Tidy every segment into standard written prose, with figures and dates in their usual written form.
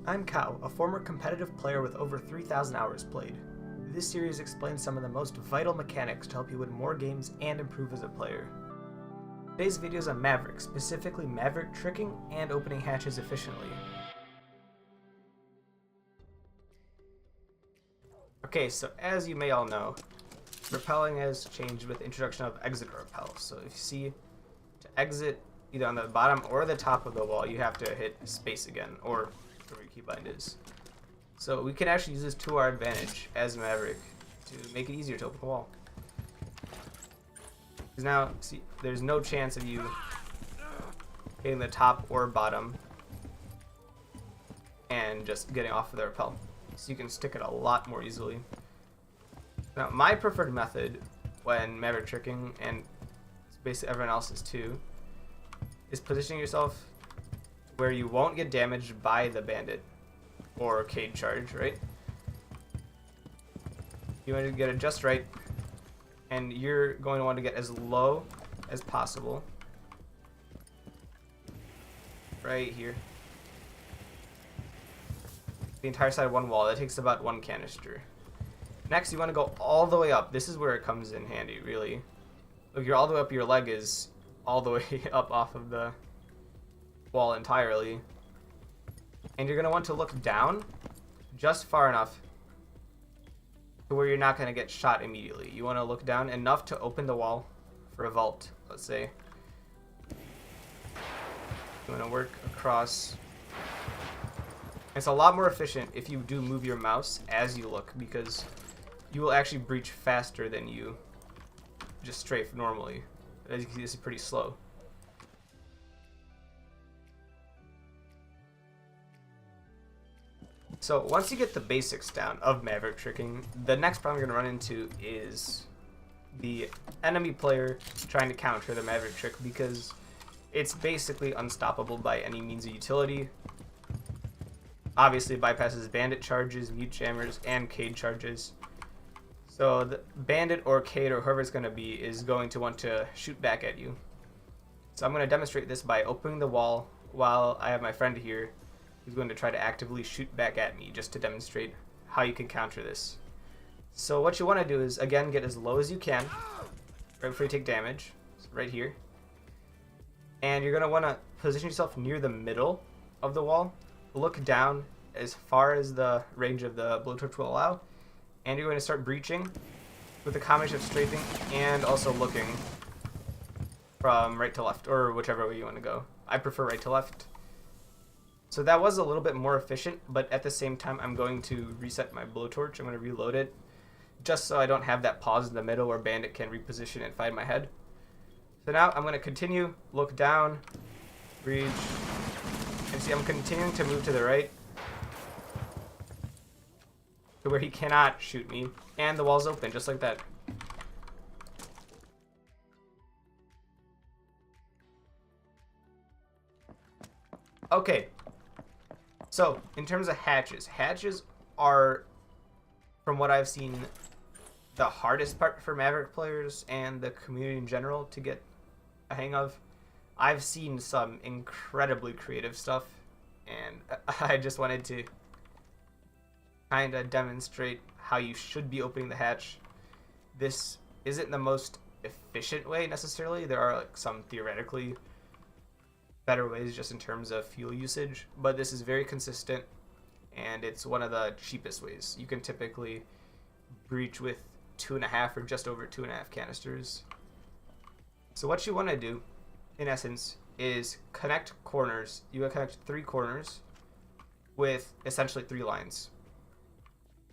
I'm Kao, a former competitive player with over 3,000 hours played. This series explains some of the most vital mechanics to help you win more games and improve as a player. Today's video is on Maverick, specifically Maverick tricking and opening hatches efficiently. Okay, so as you may all know, rappelling has changed with the introduction of exit rappel. So if you see, to exit either on the bottom or the top of the wall, you have to hit space again, or whatever your keybind is. So we can actually use this to our advantage as Maverick to make it easier to open the wall. Because now, see, there's no chance of you hitting the top or bottom and just getting off of the rappel. So you can stick it a lot more easily. Now, my preferred method when Maverick tricking, and basically everyone else's too, is positioning yourself where you won't get damaged by the bandit or arcade charge, right? You want to get it just right, and you're going to want to get as low as possible. Right here. The entire side of one wall. That takes about one canister. Next, you want to go all the way up. This is where it comes in handy, really. Look, you're all the way up, your leg is all the way up off of the wall entirely. And you're going to want to look down just far enough to where you're not going to get shot immediately. You want to look down enough to open the wall for a vault, let's say. You want to work across. It's a lot more efficient if you do move your mouse as you look, because you will actually breach faster than you just strafe normally. As you can see, this is pretty slow. So once you get the basics down of Maverick tricking, the next problem you're going to run into is the enemy player trying to counter the Maverick trick, because it's basically unstoppable by any means of utility. Obviously, it bypasses bandit charges, mute jammers, and Cade charges. So the bandit or Cade or whoever it's going to be is going to want to shoot back at you. So I'm going to demonstrate this by opening the wall while I have my friend here who's going to try to actively shoot back at me, just to demonstrate how you can counter this. So what you want to do is, again, get as low as you can right before you take damage. So right here. And you're going to want to position yourself near the middle of the wall. Look down as far as the range of the blowtorch will allow, and you're going to start breaching with a combination of strafing and also looking from right to left, or whichever way you want to go. I prefer right to left. So that was a little bit more efficient, but at the same time I'm going to reset my blowtorch. I'm going to reload it just so I don't have that pause in the middle where bandit can reposition and find my head. So now I'm going to continue, look down, breach. And see, I'm continuing to move to the right to where he cannot shoot me, and the wall's open just like that. Okay, so in terms of hatches are, from what I've seen, the hardest part for Maverick players and the community in general to get a hang of. I've seen some incredibly creative stuff, and I just wanted to kind of demonstrate how you should be opening the hatch. This isn't the most efficient way necessarily. There are like some theoretically better ways just in terms of fuel usage, but this is very consistent, and it's one of the cheapest ways. You can typically breach with 2.5 or just over 2.5 canisters. So what you want to do, in essence, is connect corners. You will connect 3 corners with essentially 3 lines.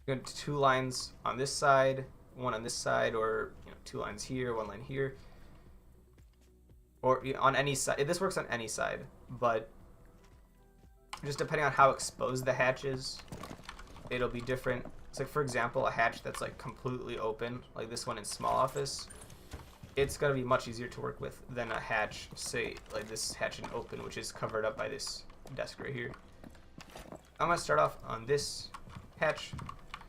You're going to 2 lines on this side, 1 on this side, or 2 lines here, 1 line here, or on any side. This works on any side, but just depending on how exposed the hatch is, it'll be different. It's like, for example, a hatch that's like completely open, like this one in small office. It's going to be much easier to work with than a hatch, say, like this hatch in open, which is covered up by this desk right here. I'm going to start off on this hatch.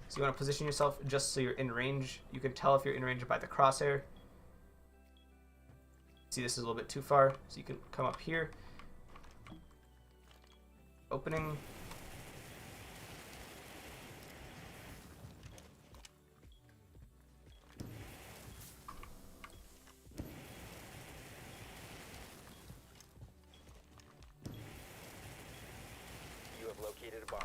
So you want to position yourself just so you're in range. You can tell if you're in range by the crosshair. See, this is a little bit too far, so you can come up here. Opening. located a bomb.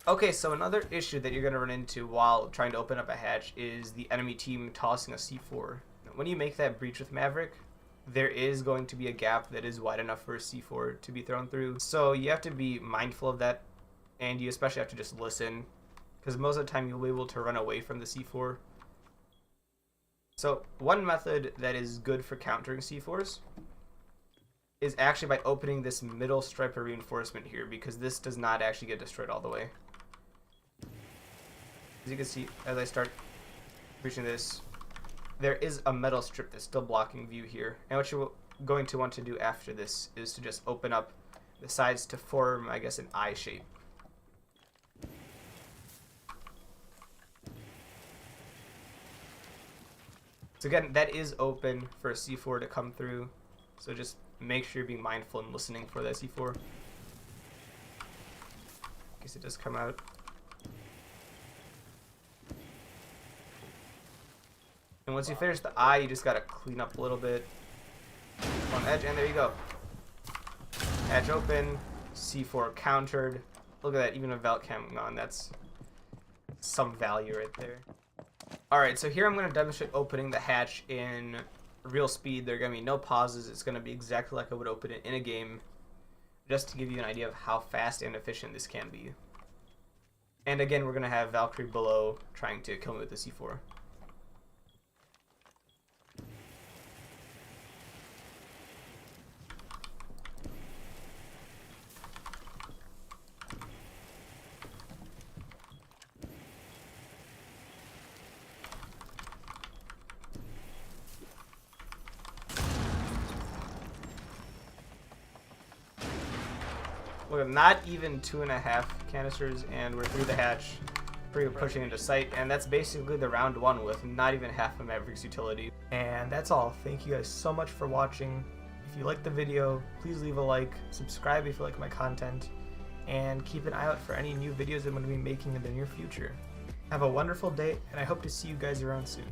Okay, so another issue that you're going to run into while trying to open up a hatch is the enemy team tossing a C4. When you make that breach with Maverick, there is going to be a gap that is wide enough for a C4 to be thrown through. So you have to be mindful of that, and you especially have to just listen, because most of the time you'll be able to run away from the C4. So one method that is good for countering C4s is actually by opening this middle striper reinforcement here, because this does not actually get destroyed all the way. As you can see, as I start reaching this, there is a metal strip that's still blocking view here. And what you're going to want to do after this is to just open up the sides to form, I guess, an I shape. So again, that is open for a C4 to come through. So just make sure you're being mindful and listening for that C4. I guess it does come out. And once you finish the eye, you just gotta clean up a little bit on the edge, and there you go. Hatch open, C4 countered. Look at that, even a Velt cam on, that's some value right there. Alright, so here I'm going to demonstrate opening the hatch in real speed. There are going to be no pauses. It's going to be exactly like I would open it in a game, just to give you an idea of how fast and efficient this can be. And again, we're going to have Valkyrie below trying to kill me with the C4. Look, not even 2.5 canisters, and we're through the hatch, pushing into sight, and that's basically the round one with not even half of Maverick's utility. And that's all. Thank you guys so much for watching. If you liked the video, please leave a like, subscribe if you like my content, and keep an eye out for any new videos I'm going to be making in the near future. Have a wonderful day, and I hope to see you guys around soon.